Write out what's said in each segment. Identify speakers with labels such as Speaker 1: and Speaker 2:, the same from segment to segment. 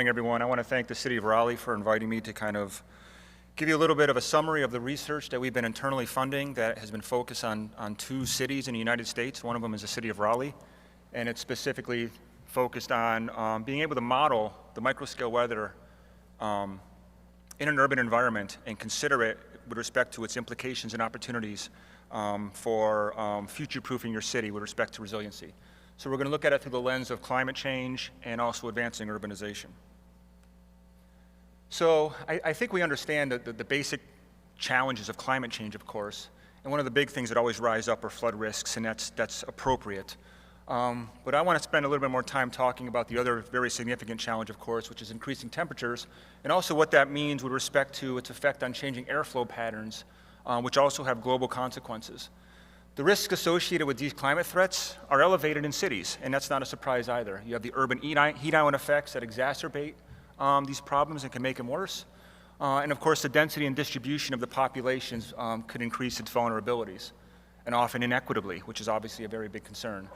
Speaker 1: morning, everyone. I want to thank the City of Raleigh for inviting me to kind of give you a little bit of a summary of the research that we've been internally funding that has been focused on two cities in the United States. One of them is the City of Raleigh, and it's specifically focused on being able to model the microscale weather in an urban environment and consider it with respect to its implications and opportunities for future-proofing your city with respect to resiliency. So we're going to look at it through the lens of climate change and also advancing urbanization. So I think we understand the basic challenges of climate change, of course, and one of the big things that always rise up are flood risks, and that's appropriate. But I want to spend a little bit more time talking about the other very significant challenge, of course, which is increasing temperatures, and also what that means with respect to its effect on changing airflow patterns, which also have global consequences. The risks associated with these climate threats are elevated in cities, and that's not a surprise either. You have the urban heat island effects that exacerbate these problems and can make them worse. And of course, the density and distribution of the populations could increase its vulnerabilities, and often inequitably, which is obviously a very big concern.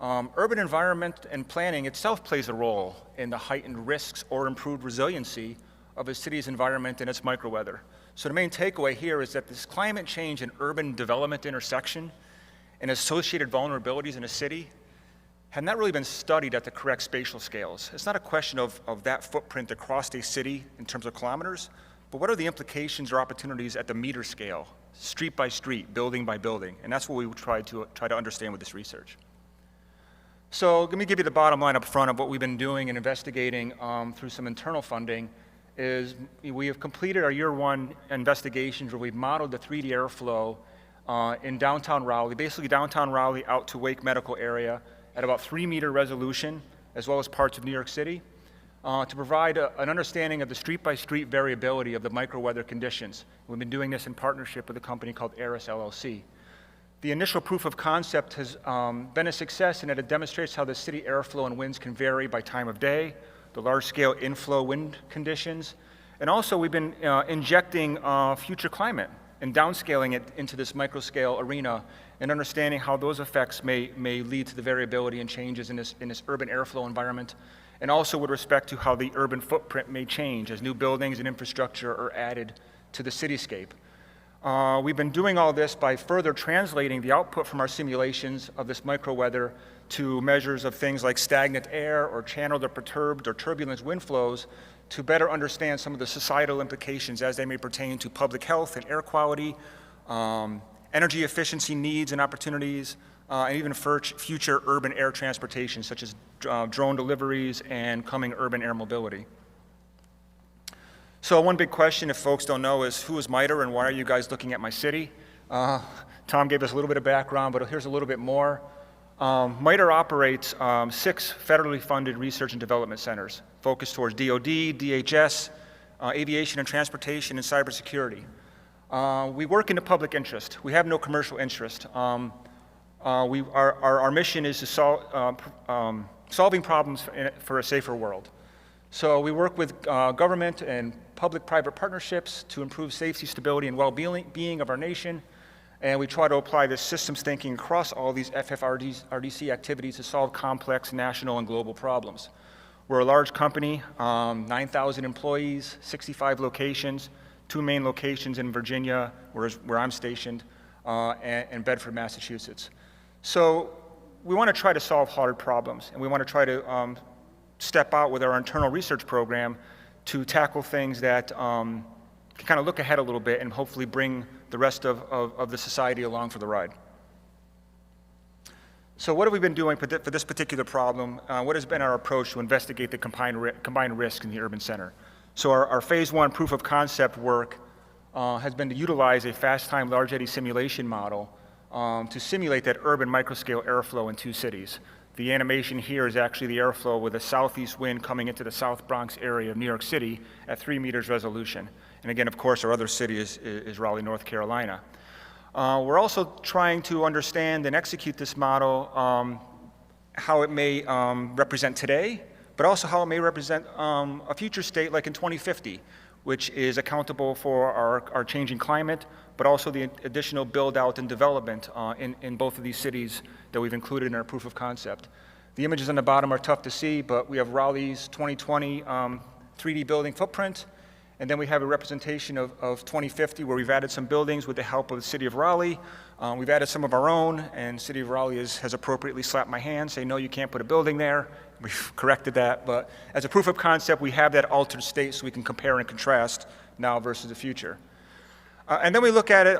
Speaker 1: Urban environment and planning itself plays a role in the heightened risks or improved resiliency of a city's environment and its microweather. So the main takeaway here is that this climate change and urban development intersection and associated vulnerabilities in a city have not really been studied at the correct spatial scales. It's not a question of that footprint across a city in terms of kilometers, but what are the implications or opportunities at the meter scale, street by street, building by building? And that's what we try to understand with this research. So let me give you the bottom line up front of what we've been doing and investigating through some internal funding. Is we have completed our year one investigations where we've modeled the 3D airflow in downtown Raleigh, basically downtown Raleigh out to Wake Medical area at about 3-meter resolution, as well as parts of New York City, to provide an understanding of the street-by-street variability of the microweather conditions. We've been doing this in partnership with a company called Eris LLC. The initial proof of concept has been a success in that it demonstrates how the city airflow and winds can vary by time of day, the large-scale inflow wind conditions, and also we've been injecting future climate and downscaling it into this microscale arena and understanding how those effects may lead to the variability and changes in this urban airflow environment, and also with respect to how the urban footprint may change as new buildings and infrastructure are added to the cityscape. We've been doing all this by further translating the output from our simulations of this microweather to measures of things like stagnant air or channeled or perturbed or turbulent wind flows to better understand some of the societal implications as they may pertain to public health and air quality, energy efficiency needs and opportunities, and even future urban air transportation, such as drone deliveries and coming urban air mobility. So one big question, if folks don't know, is who is MITRE and why are you guys looking at my city? Tom gave us a little bit of background, but here's a little bit more. MITRE operates 6 federally funded research and development centers focused towards DOD, DHS, aviation and transportation, and cybersecurity. We work in the public interest. We have no commercial interest. Our mission is to solving problems for a safer world. So we work with government and public-private partnerships to improve safety, stability, and well-being of our nation. And we try to apply this systems thinking across all these FFRDC activities to solve complex national and global problems. We're a large company, 9,000 employees, 65 locations, 2 main locations in Virginia, where I'm stationed, and Bedford, Massachusetts. So we want to try to solve hard problems, and we want to try to step out with our internal research program to tackle things that can kind of look ahead a little bit and hopefully bring the rest of the society along for the ride. So what have we been doing for this particular problem? What has been our approach to investigate the combined risk in the urban center? So our phase 1 proof of concept work has been to utilize a fast-time large eddy simulation model to simulate that urban microscale airflow in 2 cities. The animation here is actually the airflow with a southeast wind coming into the South Bronx area of New York City at 3 meters resolution. And again, of course, our other city is Raleigh, North Carolina. We're also trying to understand and execute this model, how it may represent today, but also how it may represent a future state like in 2050, which is accountable for our changing climate, but also the additional build out and development in both of these cities that we've included in our proof of concept. The images on the bottom are tough to see, but we have Raleigh's 2020 3D building footprint, and then we have a representation of 2050 where we've added some buildings with the help of the City of Raleigh. We've added some of our own, and City of Raleigh has appropriately slapped my hand, saying, no, you can't put a building there. We've corrected that, but as a proof of concept, we have that altered state so we can compare and contrast now versus the future. And then we look at it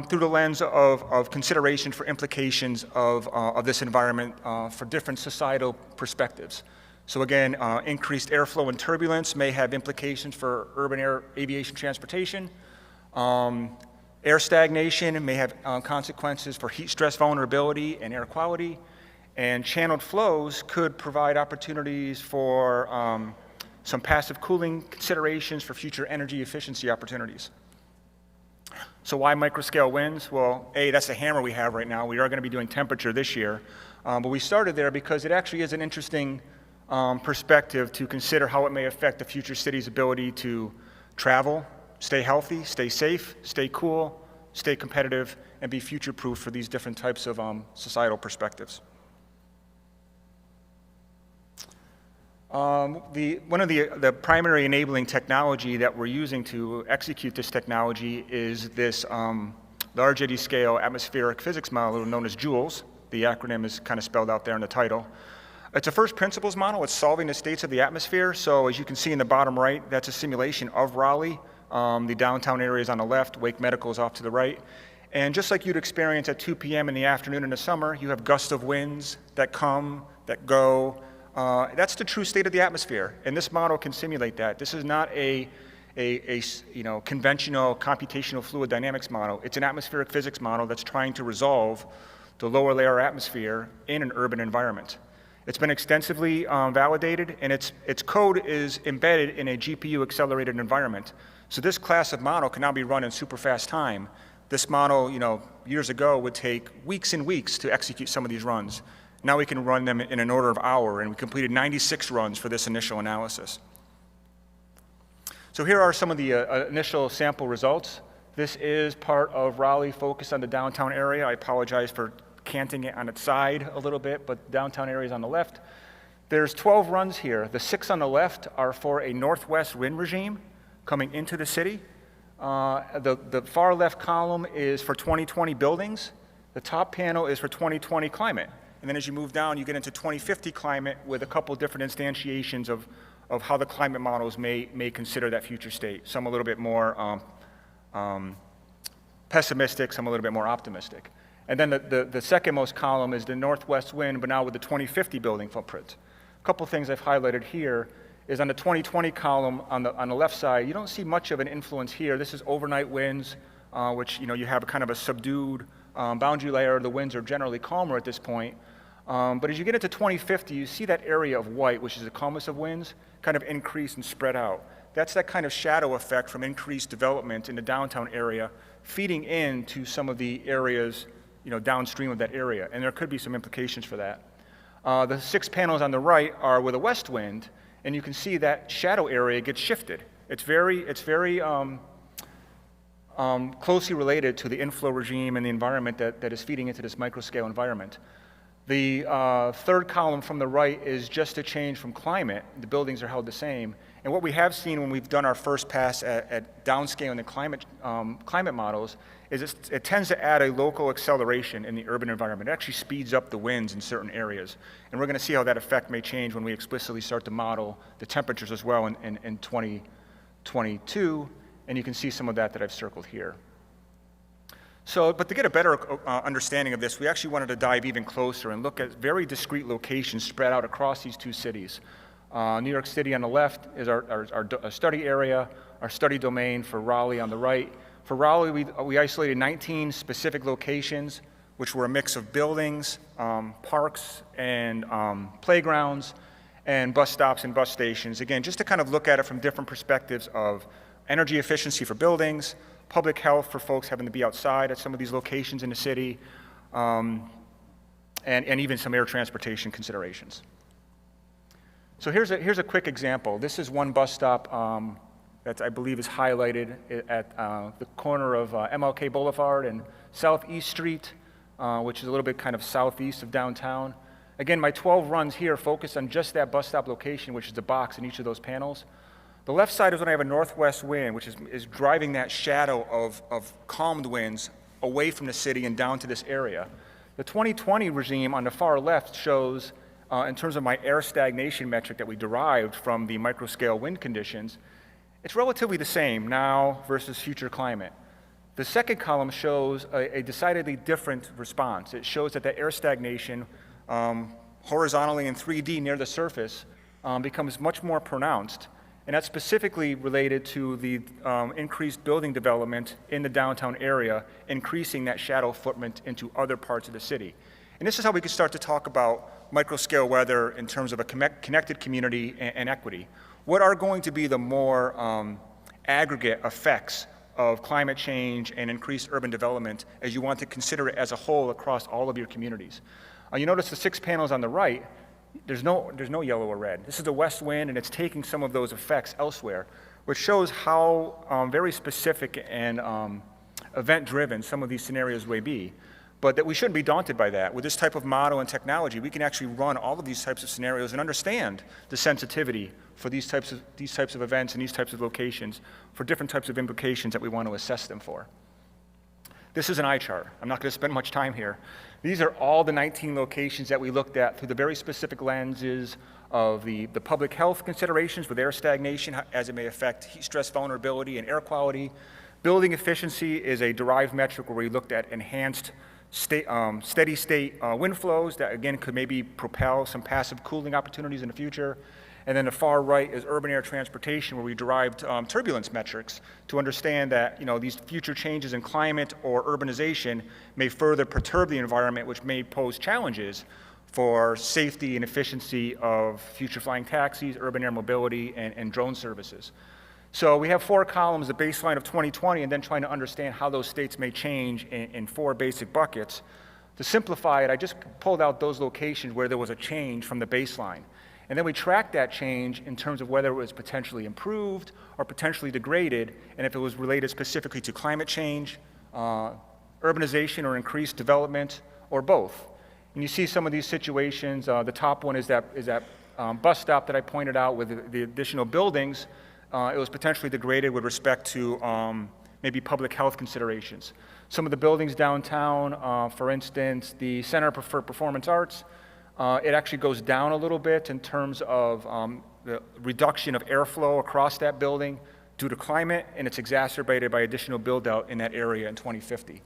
Speaker 1: through the lens of consideration for implications of this environment for different societal perspectives. So again, increased airflow and turbulence may have implications for urban air aviation transportation. Air stagnation may have consequences for heat stress vulnerability and air quality. And channeled flows could provide opportunities for some passive cooling considerations for future energy efficiency opportunities. So why microscale winds? Well, that's the hammer we have right now. We are going to be doing temperature this year. But we started there because it actually is an interesting perspective to consider how it may affect the future city's ability to travel, stay healthy, stay safe, stay cool, stay competitive, and be future-proof for these different types of societal perspectives. One of the primary enabling technology that we're using to execute this technology is this large eddy scale atmospheric physics model known as Jules. The acronym is kind of spelled out there in the title. It's a first principles model. It's solving the states of the atmosphere. So as you can see in the bottom right, that's a simulation of Raleigh. The downtown area is on the left, Wake Medical is off to the right. And just like you'd experience at 2 p.m. in the afternoon in the summer, you have gusts of winds that come, that go. That's the true state of the atmosphere, and this model can simulate that. This is not a conventional computational fluid dynamics model. It's an atmospheric physics model that's trying to resolve the lower layer atmosphere in an urban environment. It's been extensively validated, and its code is embedded in a GPU-accelerated environment. So this class of model can now be run in super fast time. This model, years ago would take weeks and weeks to execute some of these runs. Now we can run them in an order of hour, and we completed 96 runs for this initial analysis. So here are some of the initial sample results. This is part of Raleigh focused on the downtown area. I apologize for canting it on its side a little bit, but downtown area is on the left. There's 12 runs here. The 6 on the left are for a northwest wind regime coming into the city. The far left column is for 2020 buildings. The top panel is for 2020 climate. And then as you move down, you get into 2050 climate with a couple different instantiations of how the climate models may consider that future state. Some a little bit more pessimistic, some a little bit more optimistic. And then the second most column is the northwest wind, but now with the 2050 building footprint. A couple things I've highlighted here is on the 2020 column on the left side, you don't see much of an influence here. This is overnight winds, which you have a kind of a subdued boundary layer. The winds are generally calmer at this point. But as you get into 2050, you see that area of white, which is the calmest of winds, kind of increase and spread out. That's that kind of shadow effect from increased development in the downtown area, feeding into some of the areas, downstream of that area, and there could be some implications for that. The 6 panels on the right are with a west wind, and you can see that shadow area gets shifted. It's very closely related to the inflow regime and the environment that is feeding into this microscale environment. The third column from the right is just a change from climate. The buildings are held the same. And what we have seen when we've done our first pass at downscaling the climate models is it tends to add a local acceleration in the urban environment. It actually speeds up the winds in certain areas. And we're going to see how that effect may change when we explicitly start to model the temperatures as well in 2022. And you can see some of that I've circled here. So, but to get a better understanding of this, we actually wanted to dive even closer and look at very discrete locations spread out across these two cities. New York City on the left is our study area, our study domain for Raleigh on the right. For Raleigh, we isolated 19 specific locations, which were a mix of buildings, parks, and playgrounds, and bus stops and bus stations. Again, just to kind of look at it from different perspectives of energy efficiency for buildings, public health for folks having to be outside at some of these locations in the city, and even some air transportation considerations. So here's a quick example. This is one bus stop that I believe is highlighted at the corner of MLK Boulevard and Southeast Street, which is a little bit kind of southeast of downtown. Again, my 12 runs here focus on just that bus stop location, which is the box in each of those panels. The left side is when I have a northwest wind, which is driving that shadow of calmed winds away from the city and down to this area. The 2020 regime on the far left shows, in terms of my air stagnation metric that we derived from the microscale wind conditions, it's relatively the same now versus future climate. The second column shows a decidedly different response. It shows that the air stagnation horizontally in 3D near the surface becomes much more pronounced, and that's specifically related to the increased building development in the downtown area, increasing that shadow footprint into other parts of the city. And this is how we can start to talk about microscale weather in terms of a connected community and equity. What are going to be the more aggregate effects of climate change and increased urban development as you want to consider it as a whole across all of your communities? You notice the 6 panels on the right, there's no yellow or red. This is the west wind, and it's taking some of those effects elsewhere, which shows how very specific and event-driven some of these scenarios may be. But that we shouldn't be daunted by that. With this type of model and technology, we can actually run all of these types of scenarios and understand the sensitivity for these types of events and these types of locations for different types of implications that we want to assess them for. This is an eye chart. I'm not going to spend much time here. These are all the 19 locations that we looked at through the very specific lenses of the public health considerations with air stagnation as it may affect heat stress vulnerability and air quality. Building efficiency is a derived metric where we looked at enhanced steady state wind flows that again could maybe propel some passive cooling opportunities in the future. And then the far right is urban air transportation, where we derived turbulence metrics to understand that these future changes in climate or urbanization may further perturb the environment, which may pose challenges for safety and efficiency of future flying taxis, urban air mobility, and drone services. So we have 4 columns, the baseline of 2020, and then trying to understand how those states may change in 4 basic buckets. To simplify it, I just pulled out those locations where there was a change from the baseline. And then we tracked that change in terms of whether it was potentially improved or potentially degraded, and if it was related specifically to climate change, urbanization or increased development, or both. And you see some of these situations. The top one is that bus stop that I pointed out with the additional buildings. It was potentially degraded with respect to maybe public health considerations. Some of the buildings downtown, for instance, the Center for Performance Arts, it actually goes down a little bit in terms of the reduction of airflow across that building due to climate, and it's exacerbated by additional build-out in that area in 2050,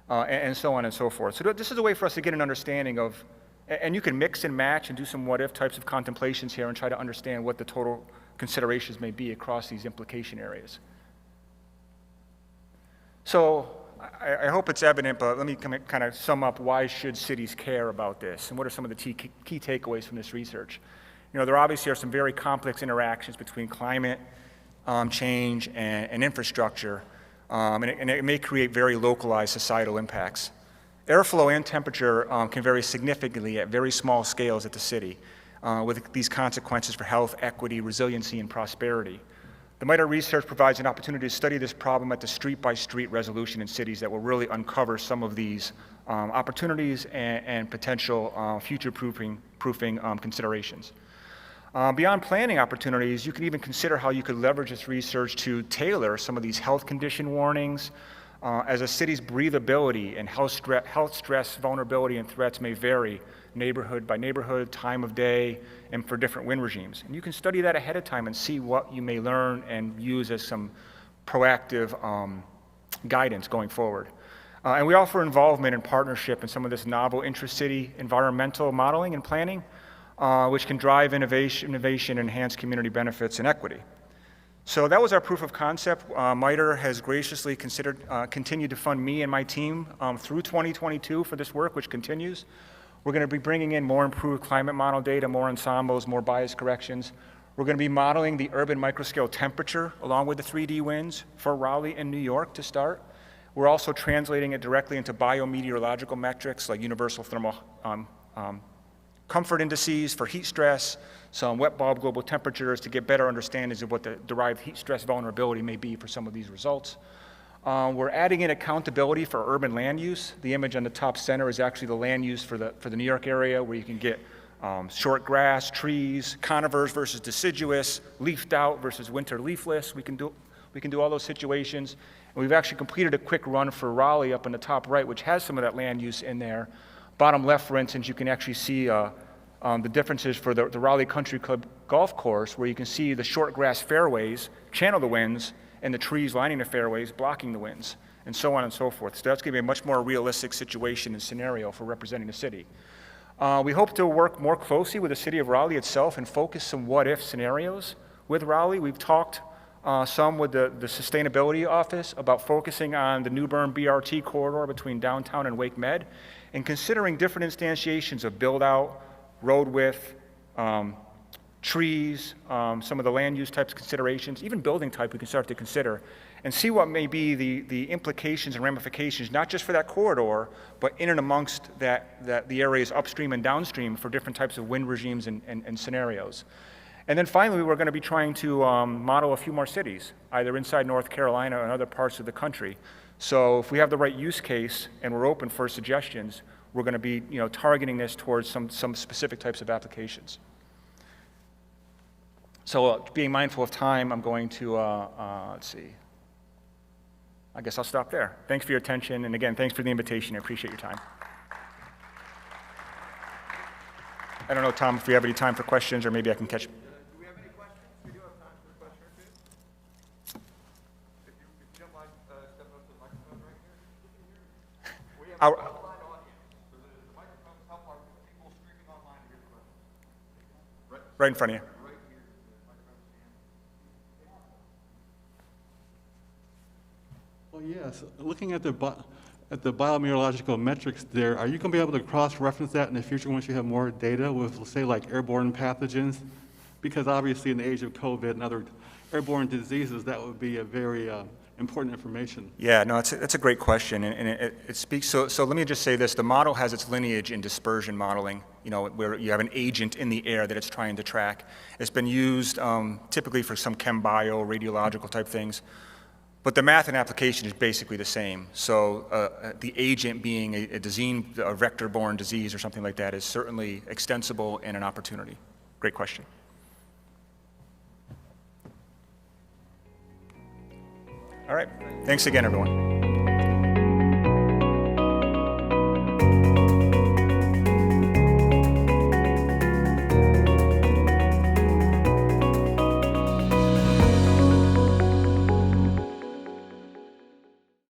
Speaker 1: and so on and so forth. So this is a way for us to get an understanding of, and you can mix and match and do some what-if types of contemplations here and try to understand what the total considerations may be across these implication areas. So I hope it's evident, but let me kind of sum up why should cities care about this, and what are some of the key takeaways from this research. There obviously are some very complex interactions between climate change and infrastructure, and it may create very localized societal impacts. Airflow and temperature can vary significantly at very small scales at the city, with these consequences for health, equity, resiliency, and prosperity. The MITRE research provides an opportunity to study this problem at the street-by-street resolution in cities that will really uncover some of these opportunities and potential future-proofing considerations. Beyond planning opportunities, you can even consider how you could leverage this research to tailor some of these health condition warnings as a city's breathability and health stress vulnerability and threats may vary neighborhood by neighborhood, time of day, and for different wind regimes. And you can study that ahead of time and see what you may learn and use as some proactive guidance going forward. And we offer involvement and partnership in some of this novel intra-city environmental modeling and planning, which can drive innovation, enhance community benefits, and equity. So that was our proof of concept. MITRE has graciously continued to fund me and my team through 2022 for this work, which continues. We're going to be bringing in more improved climate model data, more ensembles, more bias corrections. We're going to be modeling the urban microscale temperature along with the 3D winds for Raleigh and New York to start. We're also translating it directly into biometeorological metrics like universal thermal comfort indices for heat stress, some wet bulb global temperatures to get better understandings of what the derived heat stress vulnerability may be for some of these results. We're adding in accountability for urban land use. The image on the top center is actually the land use for the New York area, where you can get short grass, trees, conifers versus deciduous, leafed out versus winter leafless. We can do all those situations. And we've actually completed a quick run for Raleigh up in the top right, which has some of that land use in there. Bottom left, for instance, you can actually see the differences for the Raleigh Country Club golf course, where you can see the short grass fairways channel the winds and the trees lining the fairways blocking the winds, and so on and so forth. So that's going to be a much more realistic situation and scenario for representing the city. We hope to work more closely with the city of Raleigh itself and focus some what-if scenarios with Raleigh. We've talked some with the Sustainability Office about focusing on the New Bern BRT corridor between downtown and Wake Med, and considering different instantiations of build-out, road width, trees, some of the land use types considerations, even building type we can start to consider, and see what may be the implications and ramifications, not just for that corridor, but in and amongst the areas upstream and downstream for different types of wind regimes and scenarios. And then finally, we're going to be trying to model a few more cities, either inside North Carolina or in other parts of the country. So if we have the right use case and we're open for suggestions, we're going to be targeting this towards some specific types of applications. So being mindful of time, I'm going to, let's see. I guess I'll stop there. Thanks for your attention, and again, thanks for the invitation. I appreciate your time. I don't know, Tom, if we have any time for questions, or maybe I can catch.
Speaker 2: Do we have any questions? We do have time for a question or two. If you don't mind stepping up to the microphone right here. We have an online audience, so the microphones help our people streaming online to hear the questions.
Speaker 1: Right in front of you.
Speaker 2: Right here, the microphone stand.
Speaker 3: Well, yes. Looking at the biometeorological metrics there, are you going to be able to cross-reference that in the future once you have more data with, say, like airborne pathogens? Because obviously in the age of COVID and other airborne diseases, that would be a very important information.
Speaker 1: Yeah, no, that's a great question, and it speaks, so let me just say this, the model has its lineage in dispersion modeling, where you have an agent in the air that it's trying to track. It's been used typically for some chem bio, radiological type things, but the math and application is basically the same. So the agent being a vector-borne disease or something like that is certainly extensible and an opportunity. Great question. All right, thanks again, everyone.